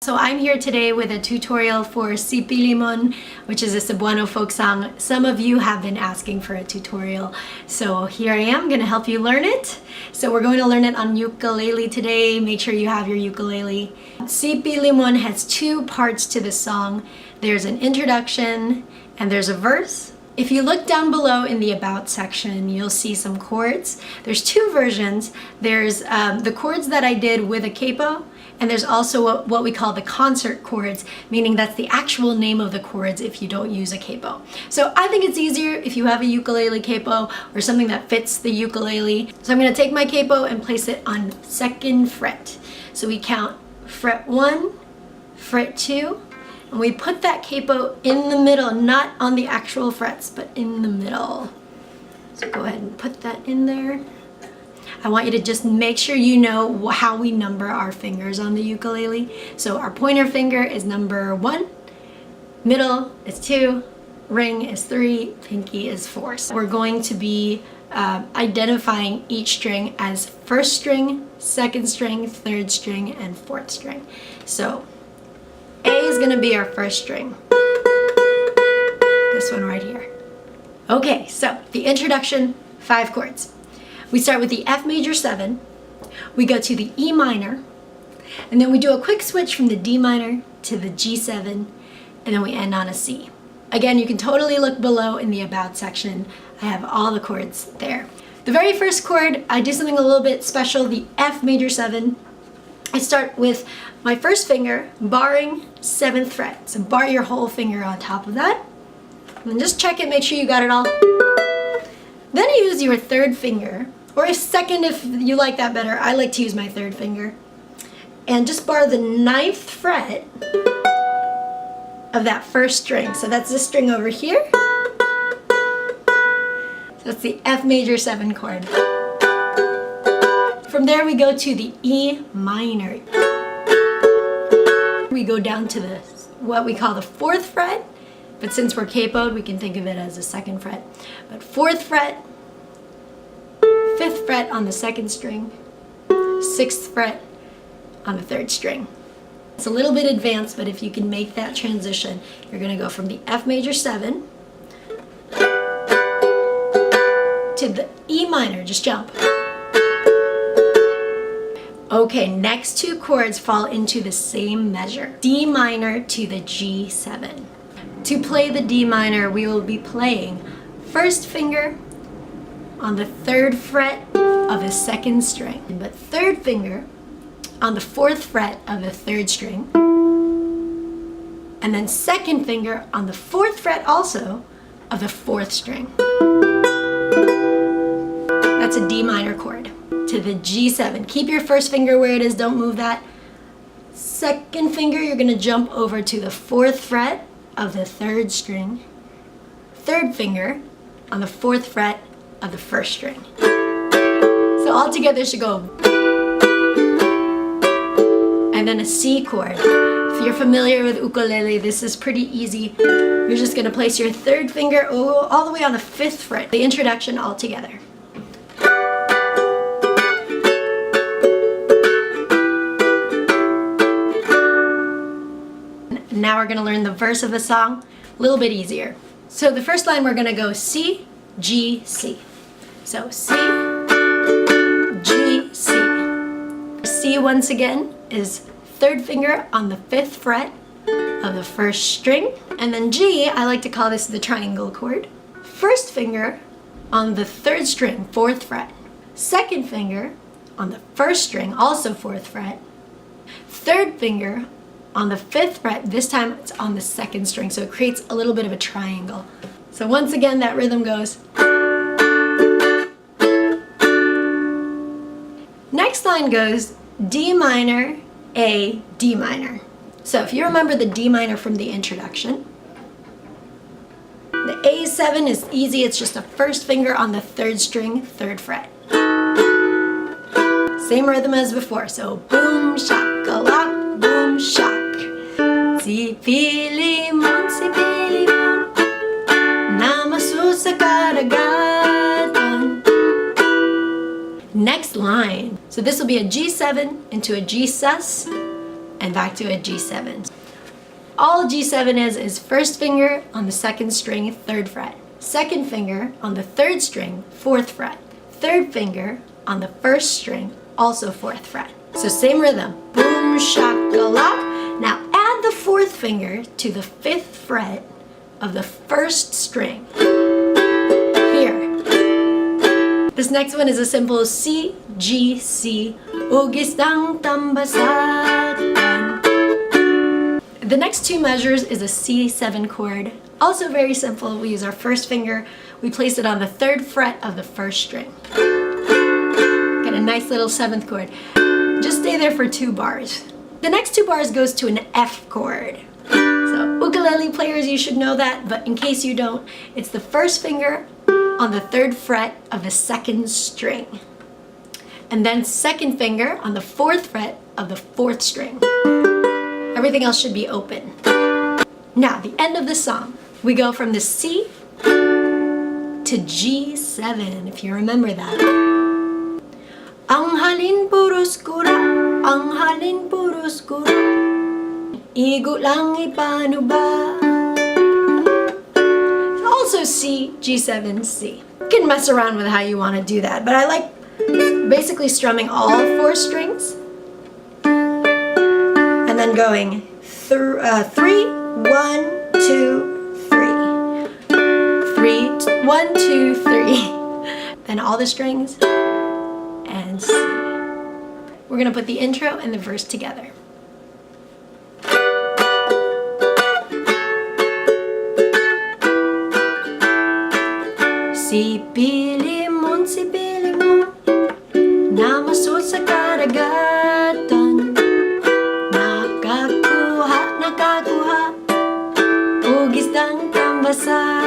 So I'm here today with a tutorial for Si Pilemon, which is a Cebuano folk song. Some of you have been asking for a tutorial, so here I am going to help you learn it. So we're going to learn it on ukulele today. Make sure you have your ukulele. Si Pilemon has two parts to the song. There's an introduction and there's a verse. If you look down below in the About section, you'll see some chords. There's two versions. There's the chords that I did with a capo, and there's also what we call the concert chords, meaning that's the actual name of the chords if you don't use a capo. So I think it's easier if you have a ukulele capo or something that fits the ukulele. So I'm going to take my capo and place it on 2nd fret. So we count fret 1, fret 2, and we put that capo in the middle, not on the actual frets, but in the middle. So go ahead and put that in there. I want you to just make sure you know how we number our fingers on the ukulele. So our pointer finger is number 1, middle is 2, ring is 3, pinky is 4. So we're going to be identifying each string as 1st string, 2nd string, 3rd string, and 4th string. So A is going to be our 1st string. This one right here. Okay, so the introduction, 5 chords. We start with the F major 7, we go to the E minor, and then we do a quick switch from the D minor to the G7, and then we end on a C. Again, you can totally look below in the About section. I have all the chords there. The very first chord, I do something a little bit special, the F major 7. I start with my 1st finger barring 7th fret. So bar your whole finger on top of that. And then just check it, make sure you got it all. Then use your 3rd finger, or a 2nd if you like that better. I like to use my 3rd finger. And just bar the 9th fret of that 1st string. So that's this string over here. So that's the F major 7 chord. From there we go to the E minor. We go down to the what we call the 4th fret, but since we're capoed, we can think of it as a 2nd fret. But 4th fret, 5th fret on the 2nd string, 6th fret on the 3rd string. It's a little bit advanced, but if you can make that transition, you're going to go from the F major 7 to the E minor, just jump. Okay, next 2 chords fall into the same measure, D minor to the G7. To play the D minor, we will be playing 1st finger on the 3rd fret of the 2nd string, but 3rd finger on the 4th fret of the 3rd string, and then 2nd finger on the 4th fret also of the 4th string. That's a D minor chord. To the G7. Keep your 1st finger where it is, don't move that. 2nd finger, you're going to jump over to the 4th fret of the 3rd string. 3rd finger on the 4th fret of the 1st string. So all together it should go. And then a C chord. If you're familiar with ukulele, this is pretty easy. You're just going to place your 3rd finger all the way on the 5th fret. The introduction all together. Now we're going to learn the verse of the song, a little bit easier. So the first line we're going to go C, G, C. So C, G, C. C once again is 3rd finger on the 5th fret of the 1st string. And then G, I like to call this the triangle chord. 1st finger on the 3rd string, 4th fret. 2nd finger on the 1st string, also 4th fret. 3rd finger on the 5th fret, this time it's on the 2nd string, so it creates a little bit of a triangle. So once again, that rhythm goes. Next line goes D minor, A, D minor. So if you remember the D minor from the introduction, the A7 is easy, it's just a 1st finger on the 3rd string, 3rd fret. Same rhythm as before, so boom, shakalak, boom, shak. Si Pilemon, na masusa karagatan. Next line. So this will be a G7 into a Gsus, and back to a G7. All G7 is first finger on the second string, 3rd fret. Second finger on the 3rd string, 4th fret. Third finger on the 1st string, also 4th fret. So same rhythm. Boom, shakalak. Now add the 4th finger to the 5th fret of the 1st string. Here. This next one is a simple C, G, C. Ugistang tambasatan. The next 2 measures is a C7 chord. Also very simple. We use our first finger. We place it on the 3rd fret of the 1st string. Get a nice little 7th chord. Just stay there for 2 bars. The next 2 bars goes to an F chord. So ukulele players, you should know that, but in case you don't, it's the first finger on the 3rd fret of the 2nd string. And then second finger on the 4th fret of the 4th string. Everything else should be open. Now, the end of the song, we go from the C to G7, if you remember that. Ang halin puro skura, ang halin puro skura, igo lang ipano ba. Also C, G7, C. You can mess around with how you want to do that, but I like basically strumming all 4 strings and then going 3, 1, 2, 3. 3, 1, 2, 3. Then all the strings and C. We're gonna put the intro and the verse together. Si Pilemon, namasol sa karagatan, nakakuha, ug isdang tambasa.